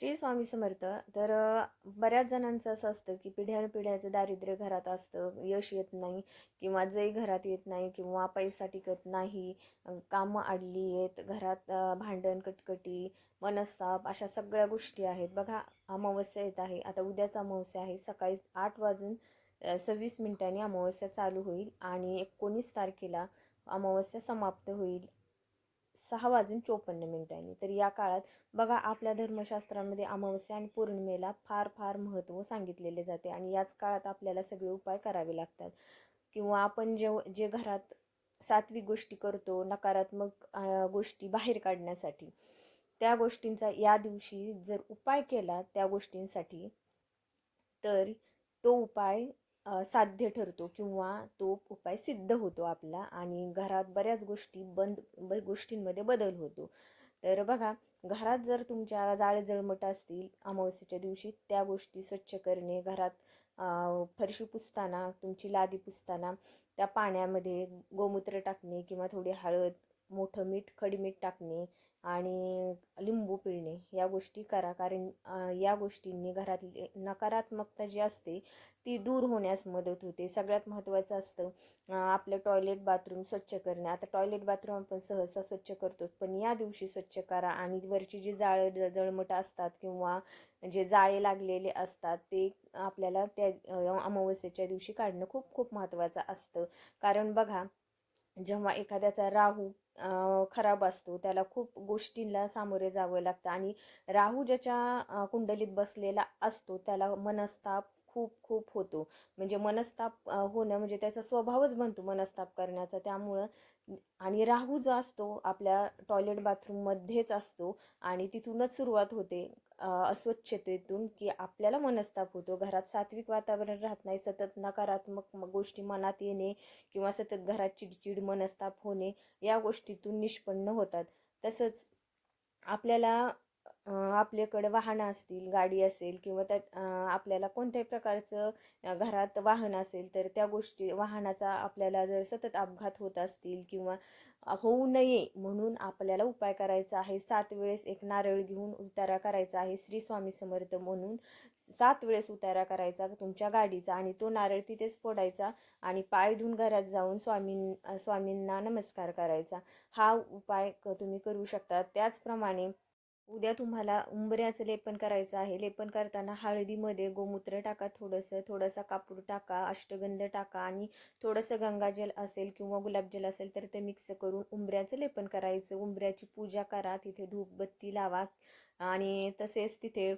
श्री स्वामी समर्थ. तर बऱ्याच जणांचं असं असतं की पिढ्यानपिढ्याचं दारिद्र्य घरात असतं, यश येत नाही किंवा जय घरात येत नाही किंवा पैसा टिकत नाही, कामं अडली आहेत घरात, भांडण कटकटी मनस्ताप अशा सगळ्या गोष्टी आहेत. बघा, अमावस्या येत आहे, आता उद्याच अमावस्या आहे. सकाळी 8:26 अमावस्या चालू होईल आणि 19 तारखेला अमावस्या समाप्त होईल 6:54. तर या काळात बघा, आपल्या धर्मशास्त्रामध्ये अमावस्या आणि पौर्णिमेला फार फार महत्त्व सांगितलेले जाते आणि याच काळात आपल्याला सगळे उपाय करावे लागतात. किंवा आपण जे घरात सात्विक गोष्टी करतो, नकारात्मक गोष्टी बाहेर काढण्यासाठी, त्या गोष्टींचा या दिवशी जर उपाय केला त्या गोष्टींसाठी, तर तो उपाय साध्य ठरतो किंवा तो उपाय सिद्ध होतो आपला आणि घरात बऱ्याच गोष्टींमध्ये बदल होतो. तर बघा, घरात जर तुमच्या जाळे जळमट असतील अमावस्येच्या दिवशी, त्या गोष्टी स्वच्छ करणे, घरात फरशी पुसताना, तुमची लादी पुसताना त्या पाण्यामध्ये गोमूत्र टाकणे किंवा थोडी हळद, मोठं मीठ, खडीमीठ टाकणे आणि लिंबू पिळणे, या गोष्टी करा. कारण या गोष्टींनी घरातली नकारात्मकता जी असते ती दूर होण्यास मदत होते. सगळ्यात महत्त्वाचं असतं आपलं टॉयलेट बाथरूम स्वच्छ करणे. आता टॉयलेट बाथरूम आपण सहसा स्वच्छ करतोच, पण या दिवशी स्वच्छ करा आणि वरची जी जळमट असतात किंवा जे जाळे लागलेले असतात ते आपल्याला त्या अमावस्येच्या दिवशी काढणं खूप खूप महत्त्वाचं असतं. कारण बघा, जेव्हा एखाद्याचा राहू खराब असतो, त्याला खूप गोष्टींना सामोरे जावं लागतं आणि राहू ज्याच्या कुंडलीत बसलेला असतो त्याला मनस्ताप खूप खूप होतो. म्हणजे मनस्ताप होणं म्हणजे त्याचा स्वभावच बनतो मनस्ताप करण्याचा. त्यामुळं आणि राहू जो असतो आपल्या टॉयलेट बाथरूममध्येच असतो आणि तिथूनच सुरुवात होते अस्वच्छतेतून, की आपल्याला मनस्ताप होतो. घरात सात्विक वातावरण राहत नाही, सतत नकारात्मक गोष्टी मनात येणे किंवा सतत घरात चिडचिड, मनस्ताप होणे, या गोष्टीतून निष्पन्न होतात. तसंच आपल्याला आपल्याकडे वाहनं असतील, गाडी असेल किंवा त्यात आपल्याला कोणत्याही प्रकारचं घरात वाहन असेल, तर त्या वाहनाचा आपल्याला जर सतत अपघात होत असतील किंवा होऊ नये म्हणून आपल्याला उपाय करायचा आहे. 7 वेळेस एक नारळ घेऊन उतारा करायचा आहे, श्री स्वामी समर्थ म्हणून 7 वेळेस उतारा करायचा तुमच्या गाडीचा आणि तो नारळ तिथेच फोडायचा आणि पाय धुवून घरात जाऊन स्वामींना नमस्कार करायचा. हा उपाय तुम्ही करू शकता. त्याचप्रमाणे उद्या तुम्हाला उंबऱ्याचं लेपन करायचं आहे. लेपन करताना हळदीमध्ये गोमूत्र टाका, थोडासा कापूर टाका, अष्टगंध टाका आणि थोडंसं गंगाजल असेल किंवा गुलाबजल असेल तर ते मिक्स करून उंबऱ्याचं लेपन करायचं. उंबऱ्याची पूजा करा, तिथे धूपबत्ती लावा आणि तसेच तिथे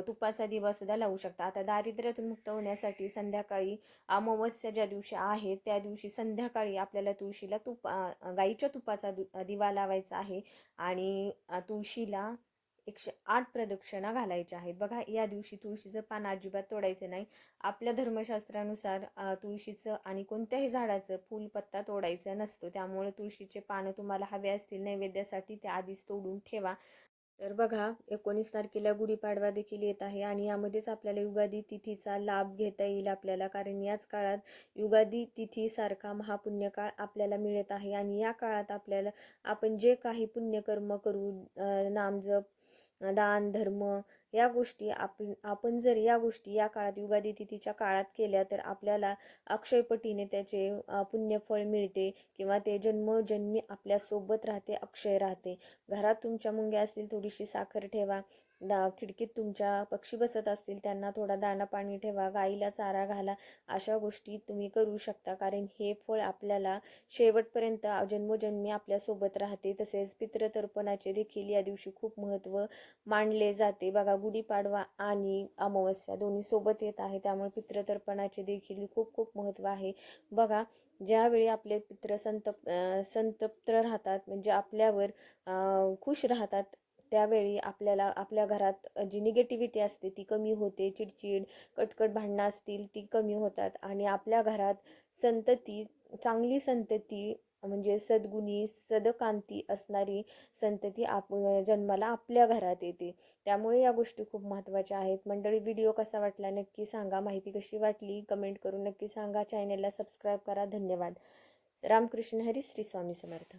तुपाचा दिवासुद्धा लावू शकता. आता दारिद्र्यातून मुक्त होण्यासाठी संध्याकाळी अमावस्या ज्या दिवशी आहे त्या दिवशी संध्याकाळी आपल्याला तुळशीला गाईच्या तुपाचा दिवा लावायचा आहे आणि तुळशीला 108 प्रदक्षिणा घालायच्या आहेत. बघा, या दिवशी तुळशीचं पान अजिबात तोडायचं नाही. आपल्या धर्मशास्त्रानुसार तुळशीचं आणि कोणत्याही झाडाचं फूल पत्ता तोडायचा नसतो. त्यामुळे तुळशीचे पानं तुम्हाला हवे असतील नैवेद्यासाठी ते आधीच तोडून ठेवा. तर बघा, 19 तारखेला गुढीपाडवा देखील येत आहे आणि यामध्येच आपल्याला युगादी तिथीचा लाभ घेता येईल आपल्याला. कारण याच काळात युगादी तिथीसारखा महापुण्यकाळ आपल्याला मिळत आहे आणि या काळात आपल्याला आपण जे काही पुण्यकर्म करू, नामजप, दान, धर्म, या गोष्टी आपण जर या गोष्टी या काळात युगादी तिथीच्या काळात केल्या तर आपल्याला अक्षयपटीने त्याचे पुण्यफळ मिळते किंवा ते जन्मोजन्मी आपल्यासोबत राहते, अक्षय राहते. घरात तुमच्या मुंग्या असतील थोडीशी साखर ठेवा, खिडकीत तुमच्या पक्षी बसत असतील त्यांना थोडा दाणा पाणी ठेवा, गाईला चारा घाला, अशा गोष्टी तुम्ही करू शकता. कारण हे फळ आपल्याला शेवटपर्यंत जन्मोजन्मी आपल्यासोबत राहते. तसेच पितृतर्पणाचे देखील या दिवशी खूप महत्त्व मानले जाते. बघा, गुढीपाडवा आणि अमावस्या दोन्ही सोबत येत आहे, त्यामुळे पितृतर्पणाचे देखील खूप खूप महत्त्व आहे. बघा, ज्यावेळी आपले पितृ संतप्त राहतात म्हणजे आपल्यावर खुश राहतात, त्यावेळी आपल्याला आपल्या घरात जी निगेटिव्हिटी असते ती कमी होते, चिडचिड, कटकट भांडणं असतील ती कमी होतात आणि आपल्या घरात चांगली संतती म्हणजे सद्गुणी, सदकांती असणारी संतती जन्माला आपल्या घरात येते. त्यामुळे या गोष्टी खूप महत्त्वाच्या आहेत. मंडळी, व्हिडिओ कसा वाटला नक्की सांगा. माहिती कशी वाटली कमेंट करून नक्की सांगा. चॅनलला सबस्क्राईब करा. धन्यवाद. रामकृष्ण हरी. श्री स्वामी समर्थ.